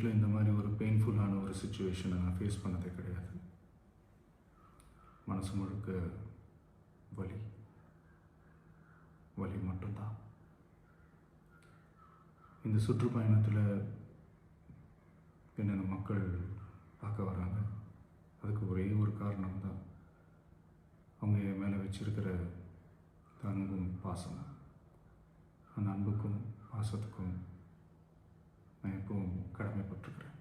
லைஃப்பில் இந்த மாதிரி ஒரு பெயின்ஃபுல்லான ஒரு சுச்சுவேஷனை நான் ஃபேஸ் பண்ணதே கிடையாது. மனசு முழுக்க வலி வலி மட்டும்தான். இந்த சுற்றுப்பயணத்தில் என்னென்ன மக்கள் பார்க்க வராங்க, அதுக்கு ஒரே ஒரு காரணம் தான், அவங்க என் மேலே வச்சிருக்கிற அன்பும் பாசமும். அந்த அன்புக்கும் பாசத்துக்கும் நான் எப்பவும் கடமைப்பட்டிருக்கிறேன்.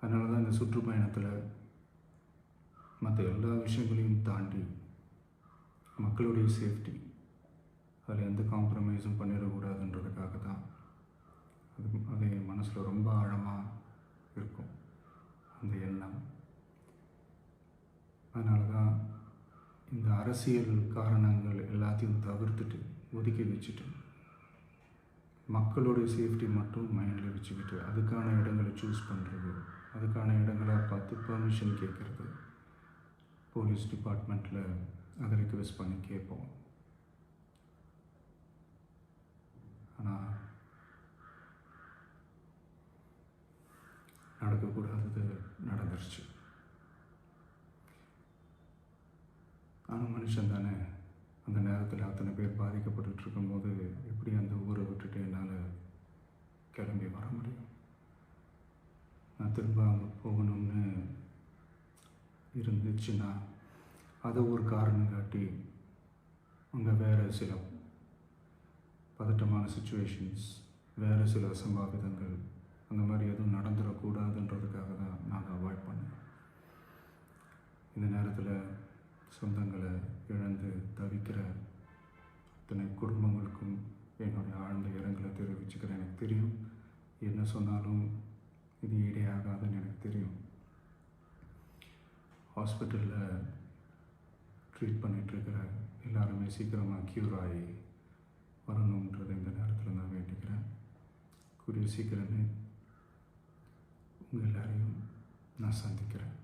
அதனால தான் இந்த சுற்றுப்பயணத்தில் மற்ற எல்லா விஷயங்களையும் தாண்டி மக்களுடைய சேஃப்டி, அதில் எந்த காம்ப்ரமைஸும் பண்ணிடக்கூடாதுன்றதுக்காக தான் அது என் மனசில் ரொம்ப ஆழமாக இருக்கும் அந்த எண்ணம். அதனால தான் இந்த அரசியல் காரணங்கள் எல்லாத்தையும் தவிர்த்துட்டு ஒதுக்கி வச்சுட்டு மக்களுடைய சேஃப்டி மட்டும் மைண்டில் வச்சுக்கிட்டு அதுக்கான இடங்களை சூஸ் பண்ணுறது, அதுக்கான இடங்களை பார்த்து பெர்மிஷன் கேட்குறது, போலீஸ் டிபார்ட்மெண்ட்டில் அதை ரிக்வெஸ்ட் பண்ணி கேட்போம். ஆனால் நடக்கக்கூடாதது நடந்துருச்சு. நானும் மனுஷன் தானே. அந்த நேரத்தில் அத்தனை பேர் பாதிக்கப்பட்டு இருக்கும்போது எப்படி அந்த ஊரை விட்டுட்டு என்னால் கிளம்பி வர முடியும்? நான் திரும்ப அங்கே போகணும்னு இருந்துச்சுன்னா அதை ஒரு காரணம் காட்டி அங்கே வேறு சில பதட்டமான சுச்சுவேஷன்ஸ், வேறு சில அசம்பாவிதங்கள் அந்த மாதிரி எதுவும் நடந்துடக்கூடாதுன்றதுக்காக தான் நான் அவாய்ட் பண்ணேன். இந்த நேரத்தில் சொந்தங்களை இழந்து தவிக்கிற அத்தனை குடும்பங்களுக்கும் என்னுடைய ஆழ்ந்த இரங்கலை தெரிவிச்சுக்கிறேன். எனக்கு தெரியும், என்ன சொன்னாலும் இது ஈடேயாகாதுன்னு எனக்கு தெரியும். ஹாஸ்பிட்டலில் ட்ரீட் பண்ணிகிட்ருக்கிற எல்லாருமே சீக்கிரமாக க்யூர் ஆகி வரணுன்றதை இந்த நேரத்தில் நான் வேண்டிக்கிறேன். கூடிய சீக்கிரமே உங்கள் எல்லாரையும் நான் சந்திக்கிறேன்.